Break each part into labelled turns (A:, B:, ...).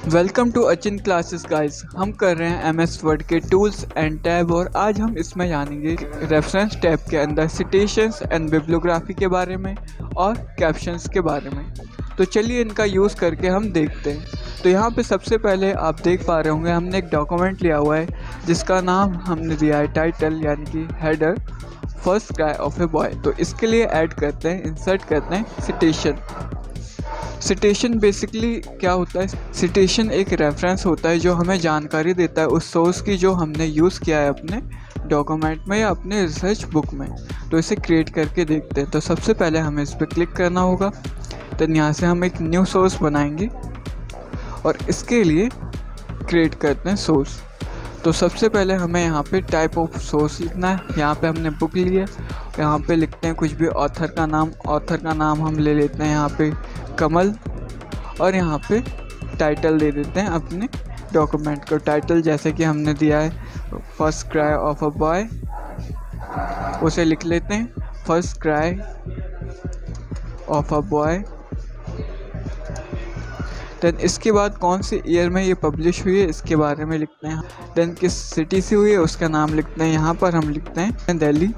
A: Welcome to Achin classes guys. हम कर रहे हैं एमएस वर्ड के टूल्स एंड टैब और आज हम इसमें जानेंगे रेफरेंस टैब के अंदर सिटेशंस एंड बिब्लियोग्राफी के बारे में और कैप्शंस के बारे में। तो चलिए इनका यूज़ करके हम देखते हैं। तो यहाँ पे सबसे पहले आप देख पा रहे होंगे हमने एक डॉक्यूमेंट लिया हुआ है जिसका नाम हमने दिया है टाइटल यानी कि header first cry of a boy. तो इसके लिए ऐड करते हैं, इंसर्ट करते हैं सिटेशन। सिटेशन बेसिकली क्या होता है? सिटेशन एक रेफरेंस होता है जो हमें जानकारी देता है उस सोर्स की जो हमने यूज़ किया है अपने डॉक्यूमेंट में या अपने रिसर्च बुक में। तो इसे क्रिएट करके देखते हैं। तो सबसे पहले हमें इस पर क्लिक करना होगा। तो यहाँ से हम एक न्यू सोर्स बनाएंगे और इसके लिए क्रिएट करते हैं सोर्स। तो सबसे पहले हमें यहाँ पे टाइप ऑफ सोर्स लिखना है। यहाँ पे हमने बुक ली है, यहाँ पे लिखते हैं कुछ भी ऑथर का नाम हम ले लेते हैं यहाँ पे कमल, और यहाँ पे टाइटल दे देते हैं अपने डॉक्यूमेंट को। टाइटल जैसे कि हमने दिया है first cry of a boy, उसे लिख लेते हैं first cry of a boy. Then इसके बाद कौन से ईयर में ये पब्लिश हुई है इसके बारे में लिखते हैं। देन किस सिटी से हुई है उसका नाम लिखते हैं। यहाँ पर हम लिखते हैं दिल्ली।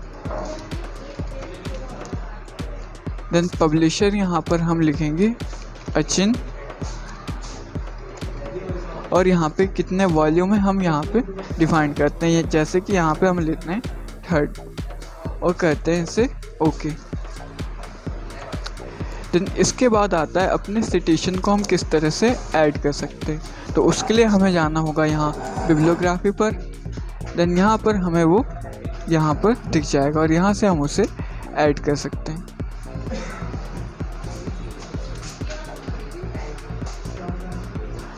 A: देन पब्लिशर यहाँ पर हम लिखेंगे अचिन, और यहाँ पे कितने वॉल्यूम है हम यहाँ पे डिफाइन करते हैं। जैसे कि यहाँ पे हम लेते हैं 3rd और कहते हैं इसे ओके। देन इसके बाद आता है अपने सिटेशन को हम किस तरह से ऐड कर सकते हैं। तो उसके लिए हमें जाना होगा यहाँ बिब्लियोग्राफी पर। देन यहाँ पर हमें वो यहाँ पर दिख जाएगा और यहाँ से हम उसे ऐड कर सकते हैं।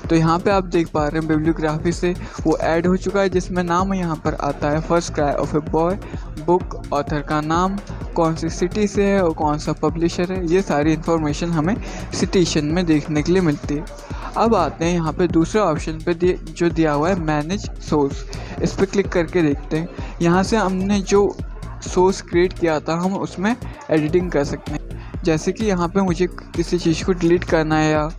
A: तो यहाँ पे आप देख पा रहे हैं बिब्लियोग्राफी से वो ऐड हो चुका है जिसमें नाम यहाँ पर आता है first cry of a boy, book, author का नाम, कौन सी सिटी से है और कौन सा पब्लिशर है। ये सारी इन्फॉर्मेशन हमें सिटेशन में देखने के लिए मिलती है। अब आते हैं यहाँ पे दूसरे ऑप्शन पे जो दिया हुआ है मैनेज सोर्स। इस पर क्लिक करके देखते हैं। यहाँ से हमने जो सोर्स क्रिएट किया था हम उसमें एडिटिंग कर सकते हैं। जैसे कि यहाँ पे मुझे किसी चीज़ को डिलीट करना है या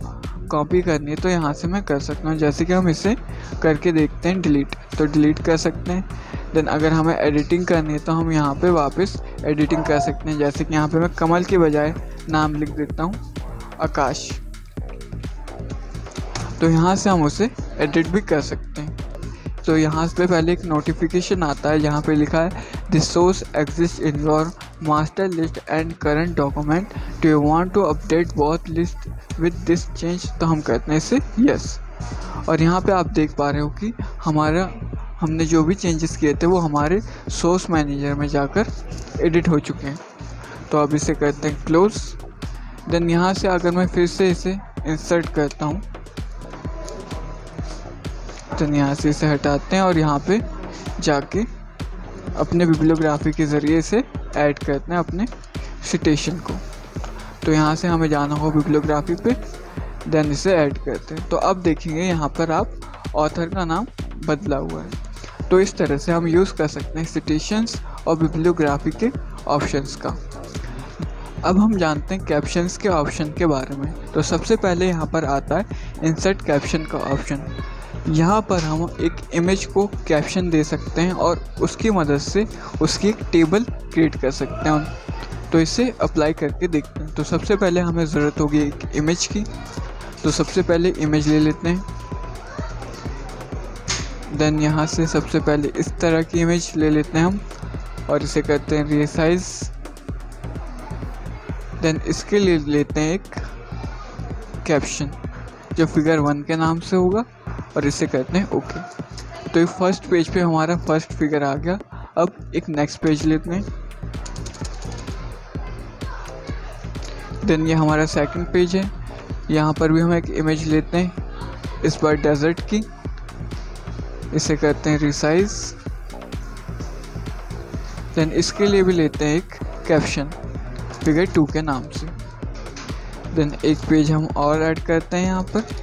A: कॉपी करनी है तो यहाँ से मैं कर सकता हूँ। जैसे कि हम इसे करके देखते हैं डिलीट, तो डिलीट कर सकते हैं। देन अगर हमें एडिटिंग करनी है तो हम यहाँ पे वापस एडिटिंग कर सकते हैं। जैसे कि यहाँ पे मैं कमल के बजाय नाम लिख देता हूँ आकाश, तो यहाँ से हम उसे एडिट भी कर सकते हैं। तो यहाँ पे पहले एक नोटिफिकेशन आता है जहाँ पे लिखा है this source exist in your master list and current document, do you want to update both list with this change. तो हम कहते हैं इसे यस। और यहाँ पे आप देख पा रहे हो कि हमने जो भी चेंजेस किए थे वो हमारे सोर्स मैनेजर में जाकर एडिट हो चुके हैं। तो अब इसे करते हैं क्लोज। देन यहाँ से अगर मैं फिर से इसे इंसर्ट करता हूँ तो यहाँ से इसे हटाते हैं और यहाँ पे जाके अपने बिब्लियोग्राफी के ज़रिए इसे ऐड करते हैं अपने सिटेशन को। तो यहाँ से हमें जाना होगा बिब्लियोग्राफी पे, देन इसे ऐड करते हैं। तो अब देखेंगे यहाँ पर आप ऑथर का नाम बदला हुआ है। तो इस तरह से हम यूज़ कर सकते हैं सिटेशंस और बिब्लियोग्राफी के ऑप्शंस का। अब हम जानते हैं कैप्शंस के ऑप्शन के बारे में। तो सबसे पहले यहाँ पर आता है इंसर्ट कैप्शन का ऑप्शन। यहाँ पर हम एक इमेज को कैप्शन दे सकते हैं और उसकी मदद से उसकी एक टेबल क्रिएट कर सकते हैं। तो इसे अप्लाई करके देखते हैं। तो सबसे पहले हमें ज़रूरत होगी एक इमेज की। तो सबसे पहले इमेज ले लेते हैं। देन यहाँ से सबसे पहले इस तरह की इमेज ले लेते हैं हम और इसे करते हैं रीसाइज। देन इसके लिए लेते हैं एक कैप्शन जो फिगर 1 के नाम से होगा और इसे करते हैं ओके। तो ये फर्स्ट पेज पे हमारा फर्स्ट फिगर आ गया। अब एक नेक्स्ट पेज लेते हैं। देन ये हमारा सेकंड पेज है। यहाँ पर भी हम एक इमेज लेते हैं इस बार डेजर्ट की, इसे करते हैं रिसाइज। देन इसके लिए भी लेते हैं एक कैप्शन फिगर 2 के नाम से। देन एक पेज हम और ऐड करते हैं यहाँ पर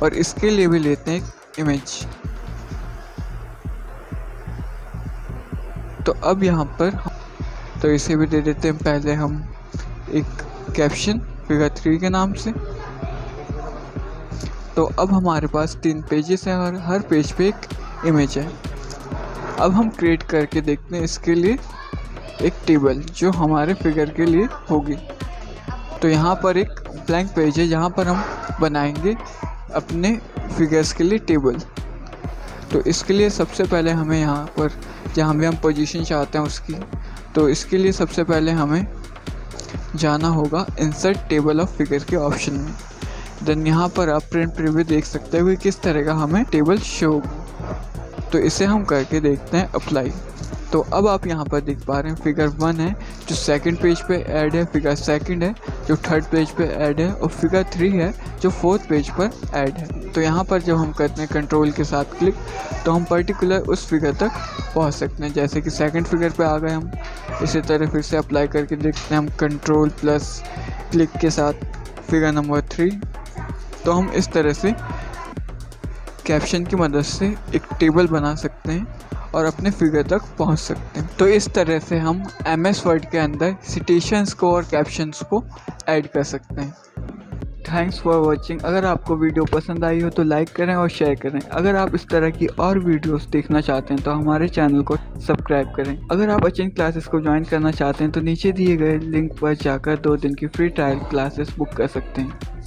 A: और इसके लिए भी लेते हैं एक इमेज। तो अब यहाँ पर तो इसे भी दे देते हैं पहले हम एक कैप्शन फिगर 3 के नाम से। तो अब हमारे पास 3 पेजेस हैं और हर पेज पे एक इमेज है। अब हम क्रिएट करके देखते हैं इसके लिए एक टेबल जो हमारे फिगर के लिए होगी। तो यहाँ पर एक ब्लैंक पेज है जहाँ पर हम बनाएंगे अपने फिगर्स के लिए टेबल। तो इसके लिए सबसे पहले हमें यहाँ पर जहाँ भी हम पोजीशन चाहते हैं उसकी, तो इसके लिए सबसे पहले हमें जाना होगा इंसर्ट टेबल ऑफ फिगर के ऑप्शन में। देन यहाँ पर आप प्रिंट प्रीव्यू देख सकते हो कि किस तरह का हमें टेबल शो होगा। तो इसे हम करके देखते हैं अप्लाई। तो अब आप यहाँ पर देख पा रहे हैं फिगर 1 है जो सेकंड पेज पे ऐड है, फिगर 2 है जो थर्ड पेज पे ऐड है और फिगर 3 है जो फोर्थ पेज पर ऐड है। तो यहाँ पर जब हम करते हैं कंट्रोल के साथ क्लिक तो हम पर्टिकुलर उस फिगर तक पहुँच सकते हैं। जैसे कि सेकंड फिगर पे आ गए हम। इसी तरह फिर से अप्लाई करके देखते हैं हम कंट्रोल प्लस क्लिक के साथ फिगर नंबर 3। तो हम इस तरह से कैप्शन की मदद से एक टेबल बना सकते हैं और अपने फिगर तक पहुंच सकते हैं। तो इस तरह से हम MS वर्ड के अंदर सिटेशंस को और कैप्शंस को ऐड कर सकते हैं। Thanks for watching. अगर आपको वीडियो पसंद आई हो तो लाइक करें और शेयर करें। अगर आप इस तरह की और वीडियोस देखना चाहते हैं तो हमारे चैनल को सब्सक्राइब करें। अगर आप अचिन क्लासेस को ज्वाइन करना चाहते हैं तो नीचे दिए गए लिंक पर जाकर 2 दिन की फ्री ट्रायल क्लासेस बुक कर सकते हैं।